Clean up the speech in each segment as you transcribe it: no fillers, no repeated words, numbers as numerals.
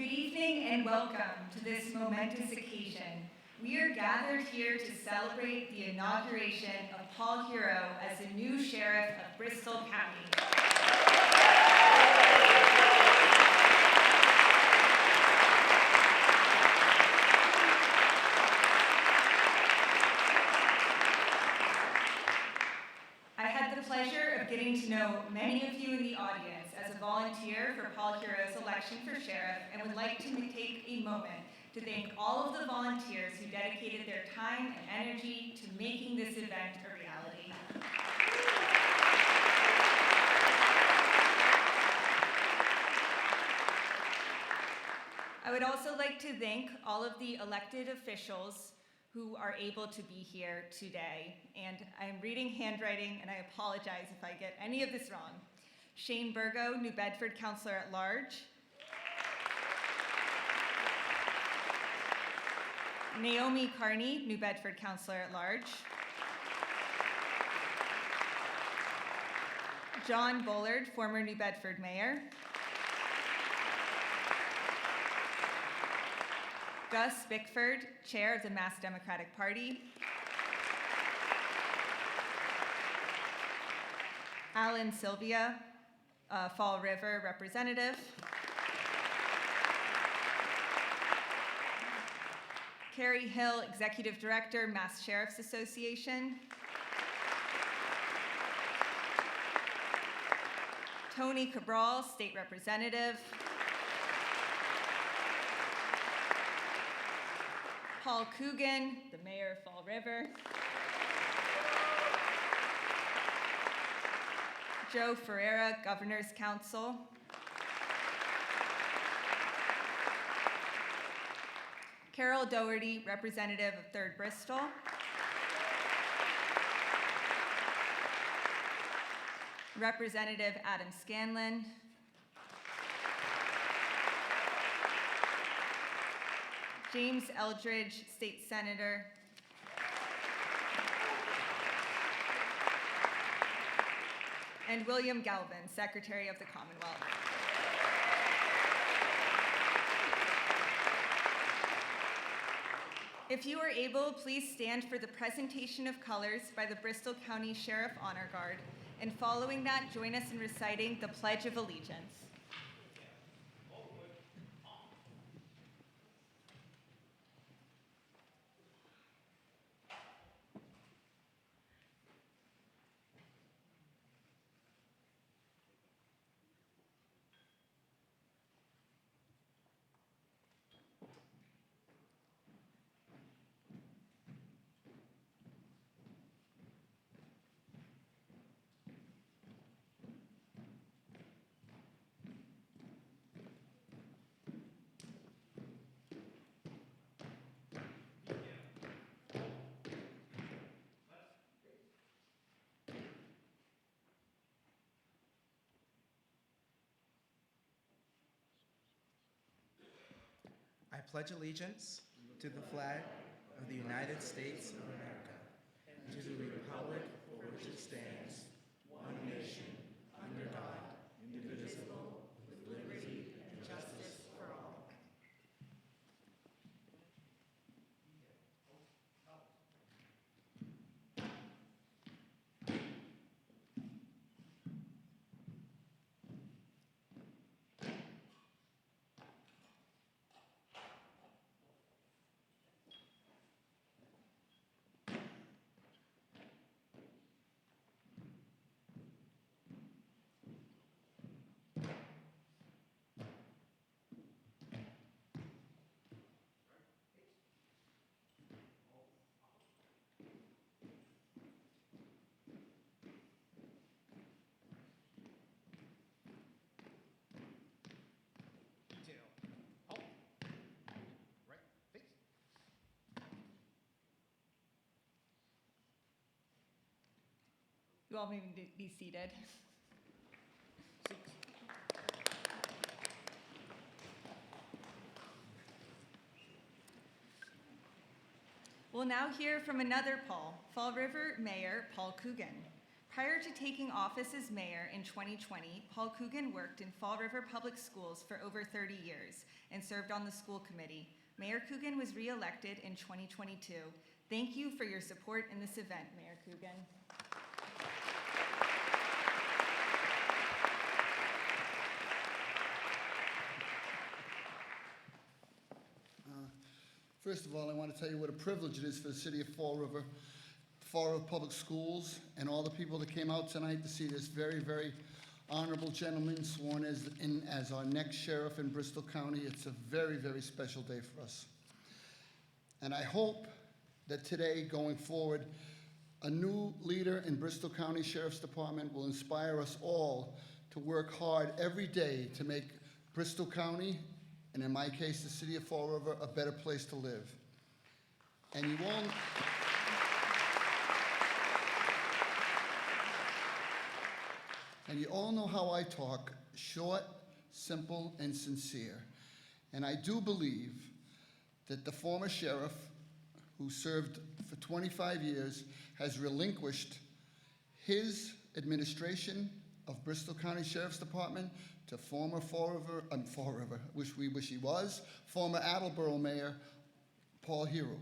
Good evening and welcome to this momentous occasion. We are gathered here to celebrate the inauguration of Paul Heroux as the new sheriff of Bristol County. I had the pleasure of getting to know many of you in the audience as a volunteer for Paul Heroux's election for sheriff, and would like to take a moment to thank all of the volunteers who dedicated their time and energy to making this event a reality. I would also like to thank all of the elected officials who are able to be here today. And I'm reading handwriting, and I apologize if I get any of this wrong. Shane Burgo, New Bedford Councilor at Large. Naomi Carney, New Bedford Councilor at Large. John Bullard, former New Bedford Mayor. Gus Bickford, Chair of the Mass Democratic Party. Alan Sylvia, Fall River Representative. Carrie Hill, Executive Director, Mass Sheriff's Association. Tony Cabral, State Representative. Paul Coogan, the Mayor of Fall River. Joe Ferreira, Governor's Council. Carol Doherty, Representative of 3rd Bristol. Representative Adam Scanlon. James Eldridge, State Senator. And William Galvin, Secretary of the Commonwealth. If you are able, please stand for the presentation of colors by the Bristol County Sheriff Honor Guard, and following that, join us in reciting the Pledge of Allegiance. I pledge allegiance to the flag of the United States of America and to the republic for which it stands, one nation, under God, indivisible, with liberty and justice for all. You all may be seated. We'll now hear from another Paul, Fall River Mayor Paul Coogan. Prior to taking office as mayor in 2020, Paul Coogan worked in Fall River Public Schools for over 30 years and served on the school committee. Mayor Coogan was re-elected in 2022. Thank you for your support in this event, Mayor Coogan. First of all, I want to tell you what a privilege it is for the city of Fall River Public Schools, and all the people that came out tonight to see this very, very honorable gentleman sworn in as our next sheriff in Bristol County. It's a very, very special day for us. And I hope that today, going forward, a new leader in Bristol County Sheriff's Department will inspire us all to work hard every day to make Bristol County, and in my case, the city of Fall River, a better place to live. And you all know how I talk: short, simple, and sincere. And I do believe that the former sheriff, who served for 25 years, has relinquished his administration of Bristol County Sheriff's Department to former former Attleboro Mayor Paul Heroux.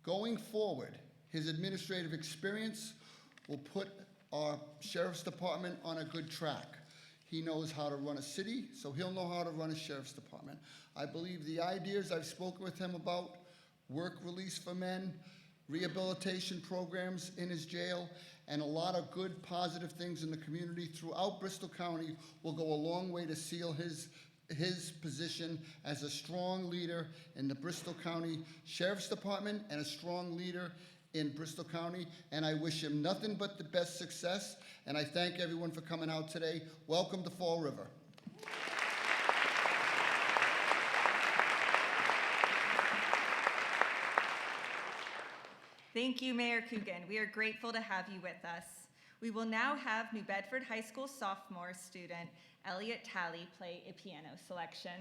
Going forward, his administrative experience will put our Sheriff's Department on a good track. He knows how to run a city, so he'll know how to run a Sheriff's Department. I believe the ideas I've spoken with him about, work release for men, rehabilitation programs in his jail, and a lot of good, positive things in the community throughout Bristol County will go a long way to seal his position as a strong leader in the Bristol County Sheriff's Department and a strong leader in Bristol County. And I wish him nothing but the best success. And I thank everyone for coming out today. Welcome to Fall River. Thank you, Mayor Coogan. We are grateful to have you with us. We will now have New Bedford High School sophomore student Elliot Talley play a piano selection.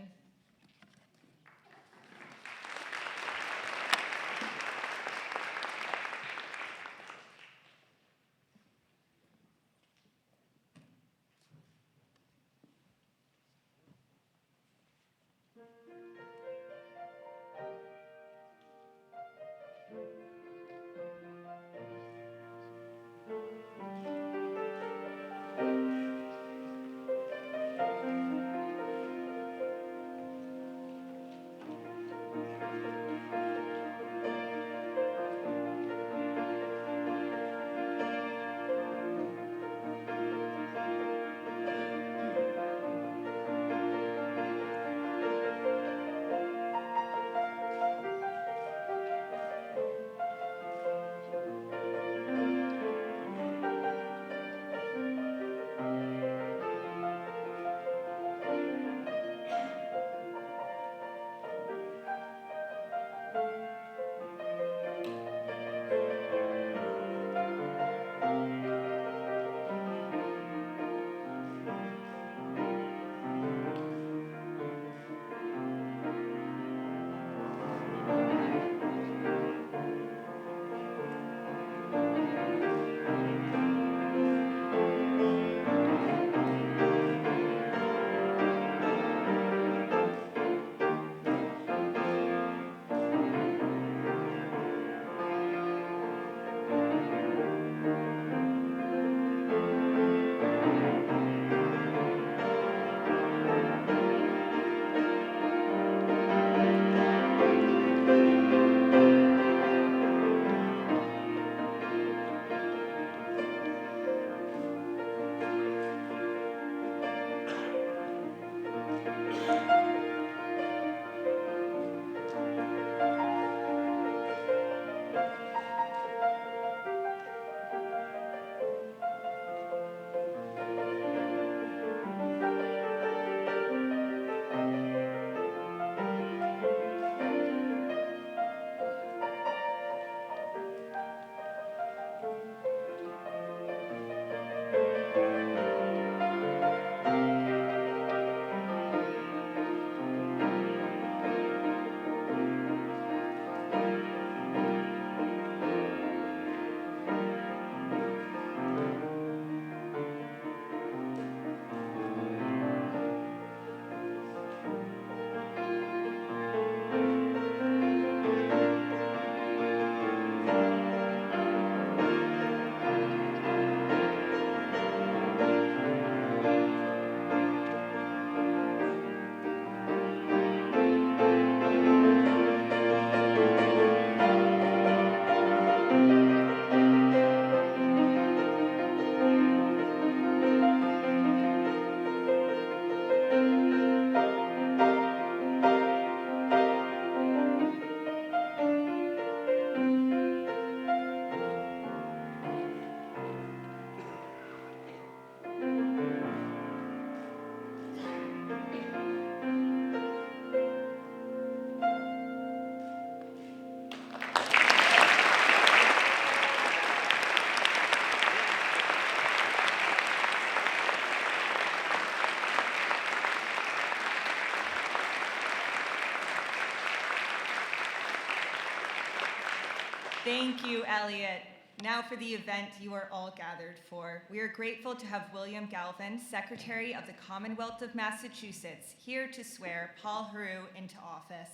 Thank you, Elliot. Now for the event you are all gathered for. We are grateful to have William Galvin, Secretary of the Commonwealth of Massachusetts, here to swear Paul Heroux into office.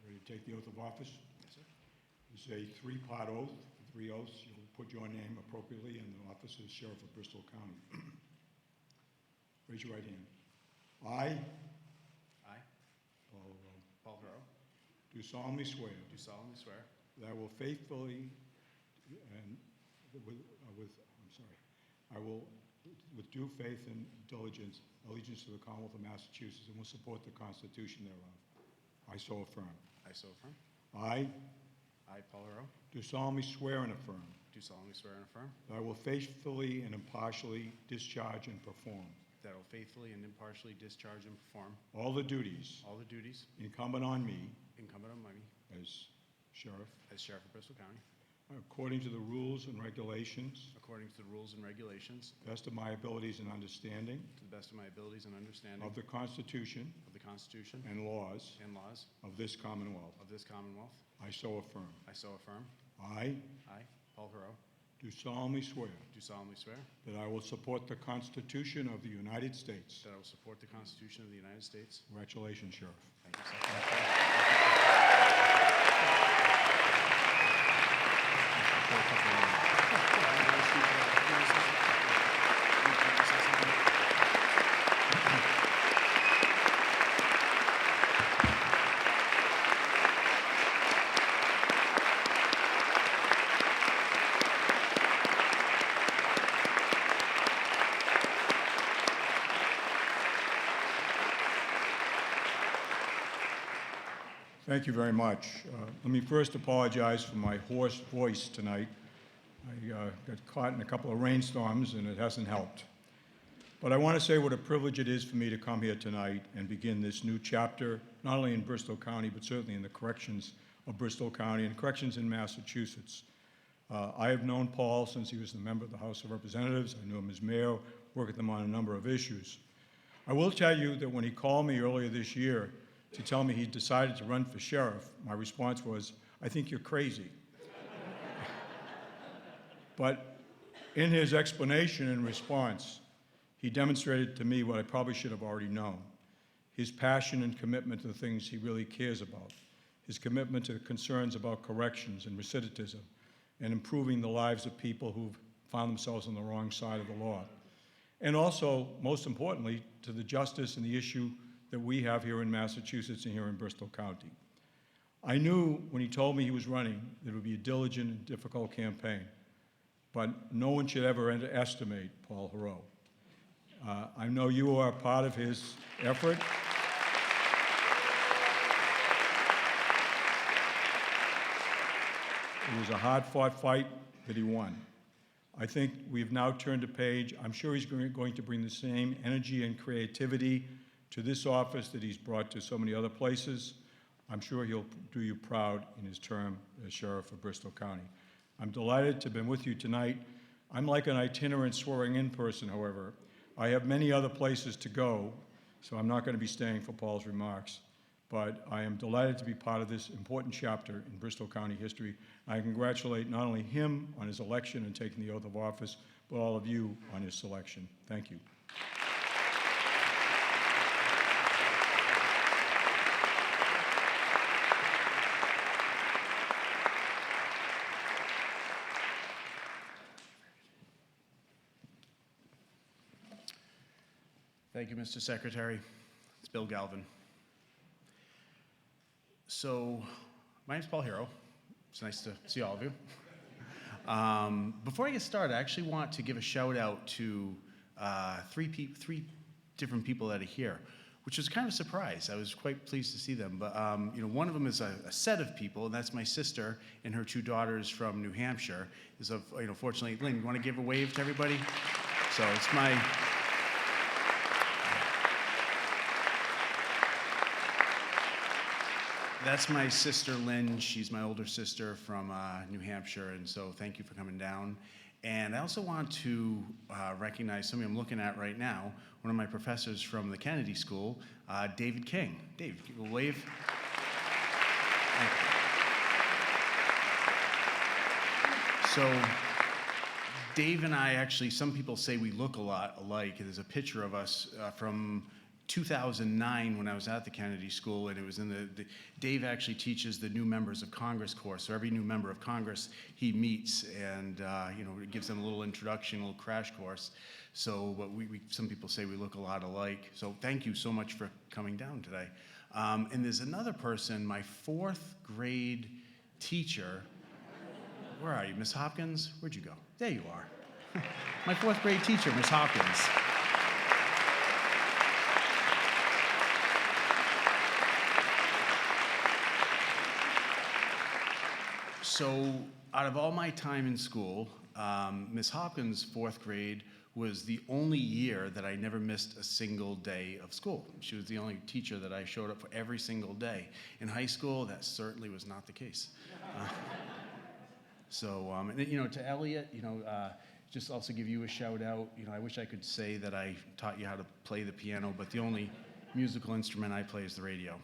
Ready to take the oath of office? Yes, sir. It's a three-part oath. The three oaths, you'll put your name appropriately in the office as Sheriff of Bristol County. Raise your right hand. I, Paul Heroux, do solemnly swear do solemnly swear that I will faithfully and I will, with due faith and diligence, allegiance to the Commonwealth of Massachusetts, and will support the Constitution thereof. I so affirm. I so affirm. I Paul Heroux, do solemnly swear and affirm do solemnly swear and affirm that I will faithfully and impartially discharge and perform that I will faithfully and impartially discharge and perform all the duties all the duties incumbent on me incumbent on me as Sheriff, as Sheriff of Bristol County, according to the rules and regulations, according to the rules and regulations, best of my abilities and understanding to the best of my abilities and understanding of the Constitution of the Constitution and laws and laws of this Commonwealth. of this Commonwealth. I so affirm. I so affirm. I Paul Heroux, do solemnly swear do solemnly swear that I will support the Constitution of the United States. that I will support the Constitution of the United States. Congratulations, Sheriff. Thank you, sir. Thank you very much. Let me first apologize for my hoarse voice tonight. I got caught in a couple of rainstorms and it hasn't helped. But I want to say what a privilege it is for me to come here tonight and begin this new chapter, not only in Bristol County, but certainly in the corrections of Bristol County and corrections in Massachusetts. I have known Paul since he was a member of the House of Representatives. I knew him as mayor, worked with him on a number of issues. I will tell you that when he called me earlier this year to tell me he decided to run for sheriff, my response was, I think you're crazy. But in his explanation and response, he demonstrated to me what I probably should have already known: his passion and commitment to the things he really cares about, his commitment to concerns about corrections and recidivism, and improving the lives of people who've found themselves on the wrong side of the law. And also, most importantly, to the justice and the issue that we have here in Massachusetts and here in Bristol County. I knew when he told me he was running that it would be a diligent and difficult campaign, but no one should ever underestimate Paul Heroux. I know you are part of his effort. It was a hard-fought fight that he won. I think we've now turned a page. I'm sure he's going to bring the same energy and creativity to this office that he's brought to so many other places. I'm sure he'll do you proud in his term as Sheriff of Bristol County. I'm delighted to have been with you tonight. I'm like an itinerant swearing-in person, however. I have many other places to go, so I'm not going to be staying for Paul's remarks. But I am delighted to be part of this important chapter in Bristol County history. I congratulate not only him on his election and taking the oath of office, but all of you on his selection. Thank you. Thank you, Mr. Secretary. It's Bill Galvin. So, my name's Paul Heroux. It's nice to see all of you. Before I get started, I actually want to give a shout out to three different people that are here, which was kind of a surprise. I was quite pleased to see them. But one of them is a set of people, and that's my sister and her two daughters from New Hampshire. Fortunately, Lynn, you want to give a wave to everybody? So it's my. That's my sister, Lynn. She's my older sister from New Hampshire, and so thank you for coming down. And I also want to recognize somebody I'm looking at right now, one of my professors from the Kennedy School, David King. Dave, give a wave. Thank you. So, Dave and I actually, some people say we look a lot alike. There's a picture of us from 2009 when I was at the Kennedy School, and it was in Dave actually teaches the new members of Congress course. So every new member of Congress he meets, and it gives them a little introduction, a little crash course. So, but some people say we look a lot alike. So thank you so much for coming down today. And there's another person, my 4th grade teacher. Where are you, Miss Hopkins? Where'd you go? There you are. My 4th grade teacher, Miss Hopkins. So out of all my time in school, Miss Hopkins' 4th grade was the only year that I never missed a single day of school. She was the only teacher that I showed up for every single day. In high school, that certainly was not the case. And to Elliot, just also give you a shout out. I wish I could say that I taught you how to play the piano, but the only musical instrument I play is the radio.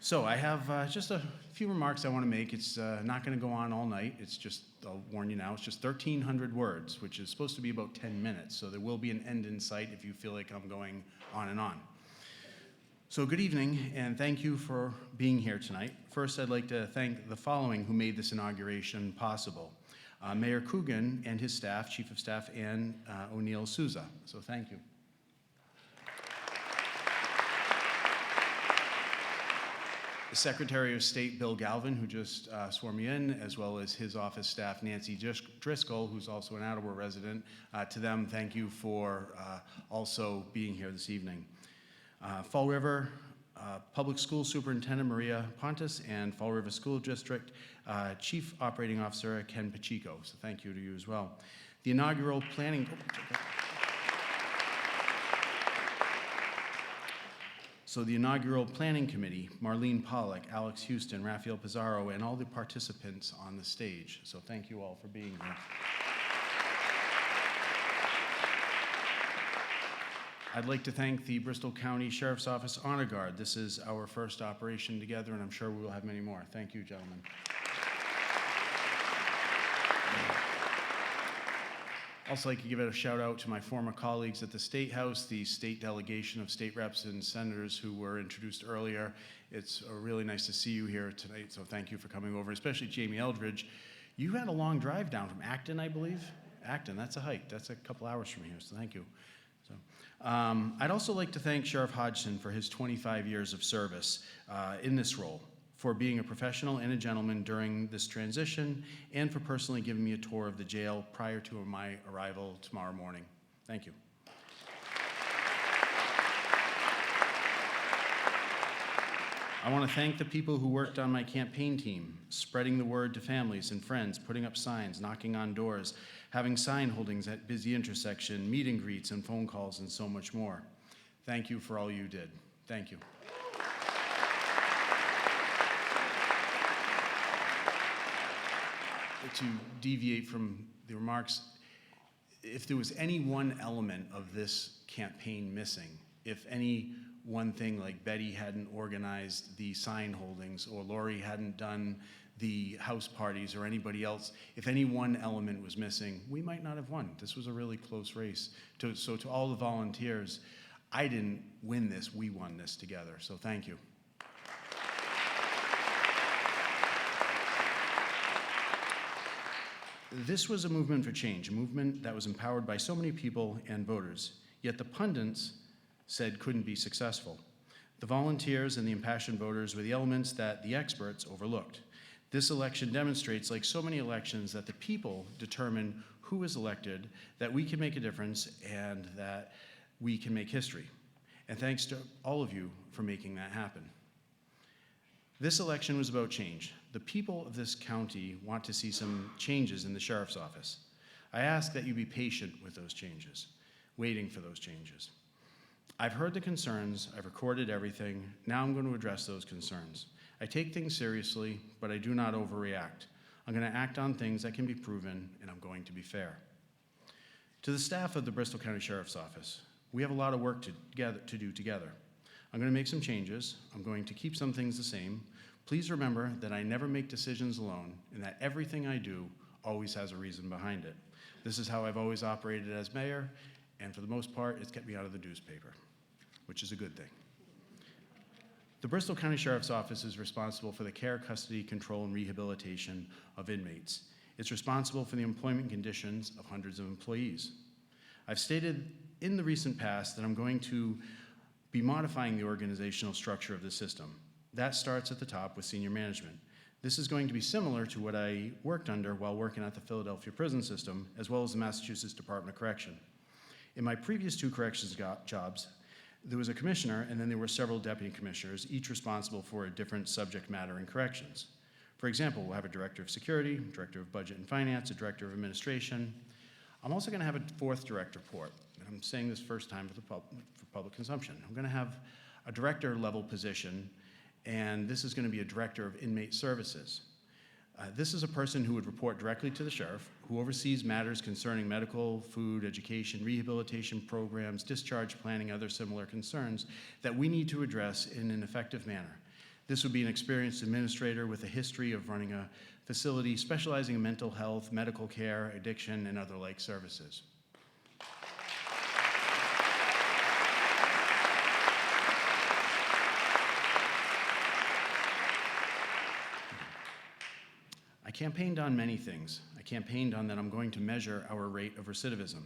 So I have just a few remarks I want to make. It's not going to go on all night. It's just, I'll warn you now, it's just 1,300 words, which is supposed to be about 10 minutes. So there will be an end in sight if you feel like I'm going on and on. So good evening, and thank you for being here tonight. First, I'd like to thank the following who made this inauguration possible. Mayor Coogan and his staff, Chief of Staff Ann O'Neill Souza. So thank you. The Secretary of State, Bill Galvin, who just swore me in, as well as his office staff, Nancy Driscoll, who's also an Attleboro resident. To them, thank you for also being here this evening. Fall River Public School Superintendent Maria Pontus and Fall River School District Chief Operating Officer Ken Pacheco. So thank you to you as well. The inaugural planning. So the inaugural planning committee, Marlene Pollack, Alex Houston, Raphael Pizarro, and all the participants on the stage. So thank you all for being here. I'd like to thank the Bristol County Sheriff's Office Honor Guard. This is our first operation together, and I'm sure we will have many more. Thank you, gentlemen. Also like to give a shout out to my former colleagues at the State House, the state delegation of state reps and senators who were introduced earlier. It's really nice to see you here tonight, so thank you for coming over, especially Jamie Eldridge. You had a long drive down from Acton, I believe? Acton, that's a hike. That's a couple hours from here, so thank you. I'd also like to thank Sheriff Hodgson for his 25 years of service in this role, for being a professional and a gentleman during this transition, and for personally giving me a tour of the jail prior to my arrival tomorrow morning. Thank you. I want to thank the people who worked on my campaign team, spreading the word to families and friends, putting up signs, knocking on doors, having sign holdings at busy intersection, meet and greets and phone calls, and so much more. Thank you for all you did. Thank you. To deviate from the remarks, if there was any one element of this campaign missing, if any one thing like Betty hadn't organized the sign holdings, or Lori hadn't done the house parties, or anybody else, if any one element was missing, we might not have won. This was a really close race. So to all the volunteers, I didn't win this, we won this together, so thank you. This was a movement for change, a movement that was empowered by so many people and voters, yet the pundits said couldn't be successful. The volunteers and the impassioned voters were the elements that the experts overlooked. This election demonstrates, like so many elections, that the people determine who is elected, that we can make a difference, and that we can make history. And thanks to all of you for making that happen. This election was about change. The people of this county want to see some changes in the sheriff's office. I ask that you be patient with those changes, waiting for those changes. I've heard the concerns, I've recorded everything, now I'm going to address those concerns. I take things seriously, but I do not overreact. I'm going to act on things that can be proven, and I'm going to be fair. To the staff of the Bristol County Sheriff's Office, we have a lot of work to do together. I'm going to make some changes. I'm going to keep some things the same. Please remember that I never make decisions alone, and that everything I do always has a reason behind it. This is how I've always operated as mayor, and for the most part, it's kept me out of the newspaper, which is a good thing. The Bristol County Sheriff's Office is responsible for the care, custody, control, and rehabilitation of inmates. It's responsible for the employment conditions of hundreds of employees. I've stated in the recent past that I'm going to be modifying the organizational structure of the system. That starts at the top with senior management. This is going to be similar to what I worked under while working at the Philadelphia prison system, as well as the Massachusetts Department of Correction. In my previous 2 corrections jobs, there was a commissioner, and then there were several deputy commissioners, each responsible for a different subject matter in corrections. For example, we'll have a director of security, director of budget and finance, a director of administration. I'm also going to have a 4th direct report, and I'm saying this first time for public consumption. I'm going to have a director level position, and this is going to be a director of inmate services. This is a person who would report directly to the sheriff, who oversees matters concerning medical, food, education, rehabilitation programs, discharge planning, other similar concerns that we need to address in an effective manner. This would be an experienced administrator with a history of running a facility specializing in mental health, medical care, addiction, and other like services. I campaigned on many things. I campaigned on that I'm going to measure our rate of recidivism.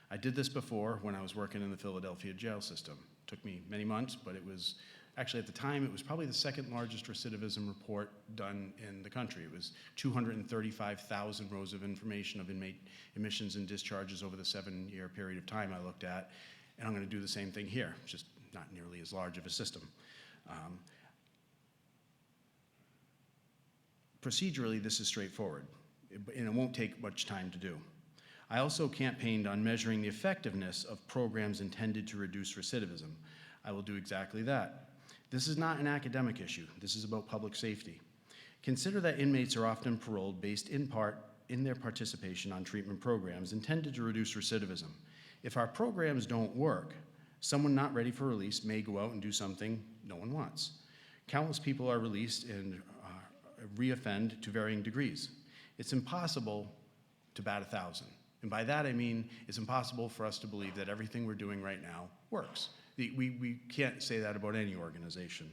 I did this before when I was working in the Philadelphia jail system. It took me many months, but it was actually, at the time, it was probably the 2nd largest recidivism report done in the country. It was 235,000 rows of information of inmate admissions and discharges over the 7-year period of time I looked at, and I'm going to do the same thing here, just not nearly as large of a system. Procedurally, this is straightforward, and it won't take much time to do. I also campaigned on measuring the effectiveness of programs intended to reduce recidivism. I will do exactly that. This is not an academic issue. This is about public safety. Consider that inmates are often paroled based in part in their participation on treatment programs intended to reduce recidivism. If our programs don't work, someone not ready for release may go out and do something no one wants. Countless people are released and reoffend to varying degrees. It's impossible to bat 1,000. And by that I mean it's impossible for us to believe that everything we're doing right now works. We can't say that about any organization.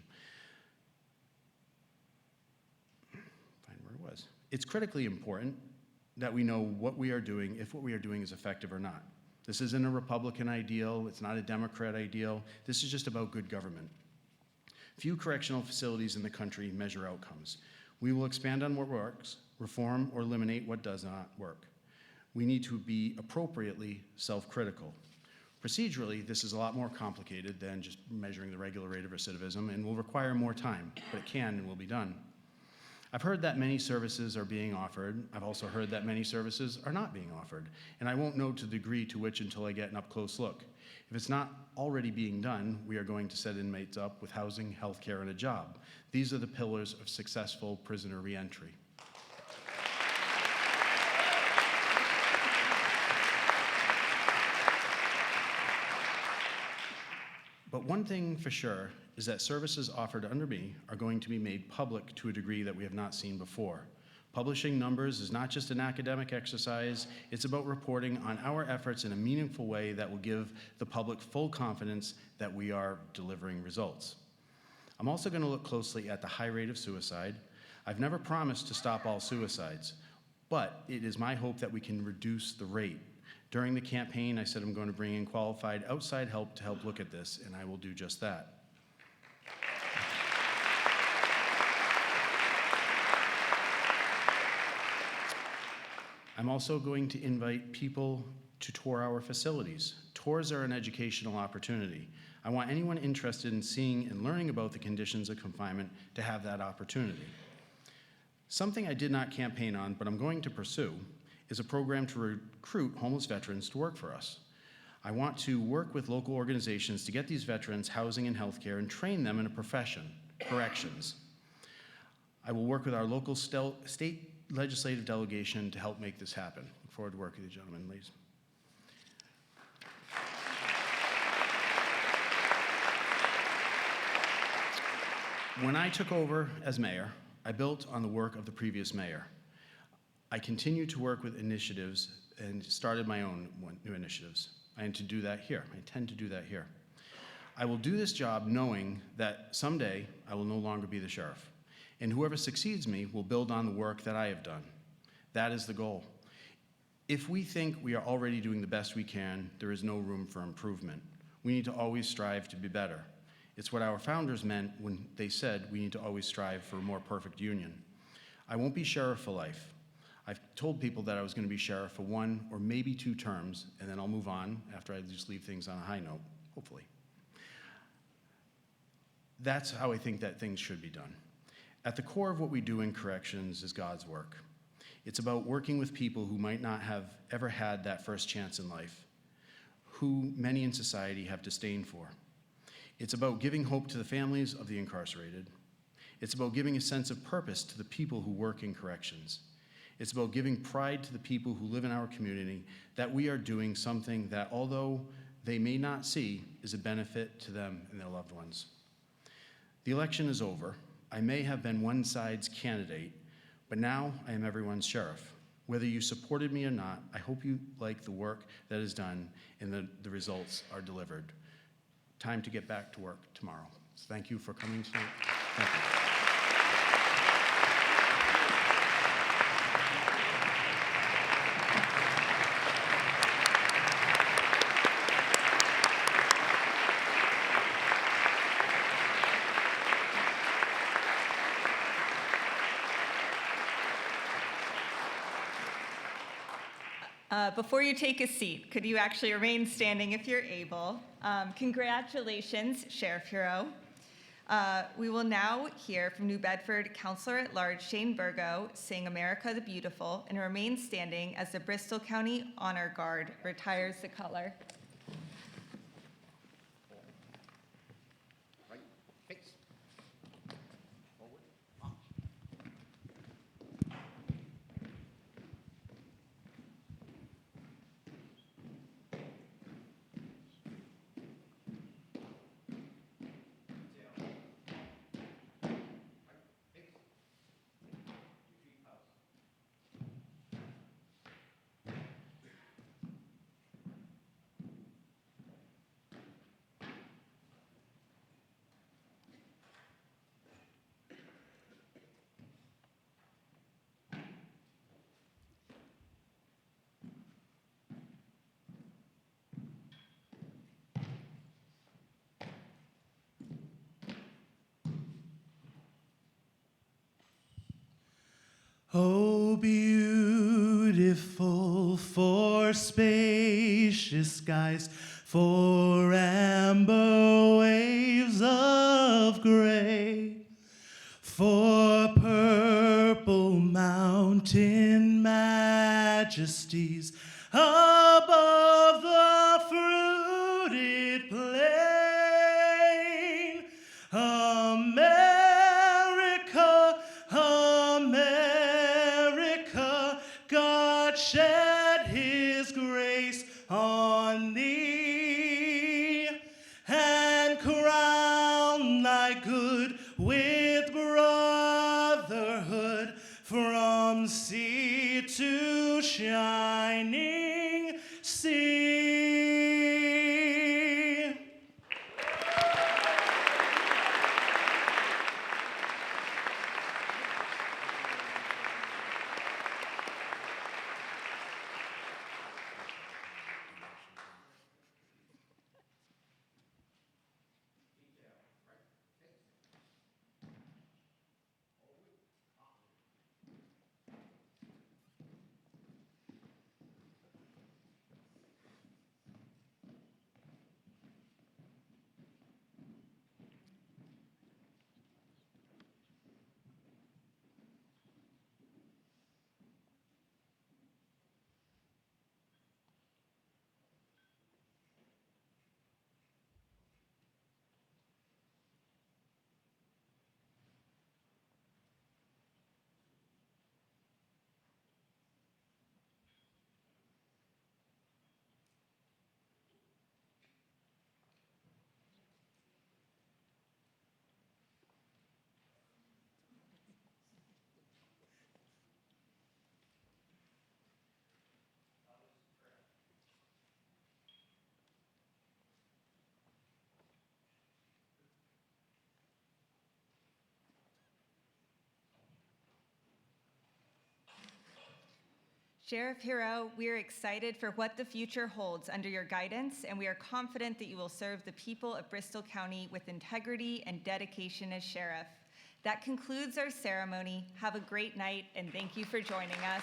Find where it was. It's critically important that we know what we are doing, if what we are doing is effective or not. This isn't a Republican ideal. It's not a Democrat ideal. This is just about good government. Few correctional facilities in the country measure outcomes. We will expand on what works, reform or eliminate what does not work. We need to be appropriately self-critical. Procedurally, this is a lot more complicated than just measuring the regular rate of recidivism and will require more time, but it can and will be done. I've heard that many services are being offered. I've also heard that many services are not being offered, and I won't know to the degree to which until I get an up-close look. If it's not already being done, we are going to set inmates up with housing, health care, and a job. These are the pillars of successful prisoner reentry. But one thing for sure is that services offered under me are going to be made public to a degree that we have not seen before. Publishing numbers is not just an academic exercise, it's about reporting on our efforts in a meaningful way that will give the public full confidence that we are delivering results. I'm also going to look closely at the high rate of suicide. I've never promised to stop all suicides, but it is my hope that we can reduce the rate. During the campaign, I said I'm going to bring in qualified outside help to help look at this, and I will do just that. I'm also going to invite people to tour our facilities. Tours are an educational opportunity. I want anyone interested in seeing and learning about the conditions of confinement to have that opportunity. Something I did not campaign on, but I'm going to pursue, is a program to recruit homeless veterans to work for us. I want to work with local organizations to get these veterans housing and health care and train them in a profession, corrections. I will work with our local state legislative delegation to help make this happen. Look forward to working with you, gentlemen, ladies. When I took over as mayor, I built on the work of the previous mayor. I continue to work with initiatives and started my own new initiatives. I intend to do that here. I will do this job knowing that someday I will no longer be the sheriff, and whoever succeeds me will build on the work that I have done. That is the goal. If we think we are already doing the best we can, there is no room for improvement. We need to always strive to be better. It's what our founders meant when they said we need to always strive for a more perfect union. I won't be sheriff for life. I've told people that I was going to be sheriff for 1 or maybe 2 terms, and then I'll move on after I just leave things on a high note, hopefully. That's how I think that things should be done. At the core of what we do in corrections is God's work. It's about working with people who might not have ever had that first chance in life, who many in society have disdain for. It's about giving hope to the families of the incarcerated. It's about giving a sense of purpose to the people who work in corrections. It's about giving pride to the people who live in our community that we are doing something that, although they may not see, is a benefit to them and their loved ones. The election is over. I may have been one side's candidate, but now I am everyone's sheriff. Whether you supported me or not, I hope you like the work that is done and the results are delivered. Time to get back to work tomorrow. So thank you for coming tonight. Thank you. Before you take a seat, could you actually remain standing if you're able? Congratulations, Sheriff Heroux. We will now hear from New Bedford Councilor at Large Shane Burgo sing America the Beautiful and remain standing as the Bristol County Honor Guard retires the color. Oh, beautiful for spacious skies, for amber waves of gray, for purple mountain majesties above the fruited plain. America, America, God shed his grace on thee, and crown thy good with brotherhood from sea to shining sea. Sheriff Heroux, we are excited for what the future holds under your guidance, and we are confident that you will serve the people of Bristol County with integrity and dedication as sheriff. That concludes our ceremony. Have a great night, and thank you for joining us.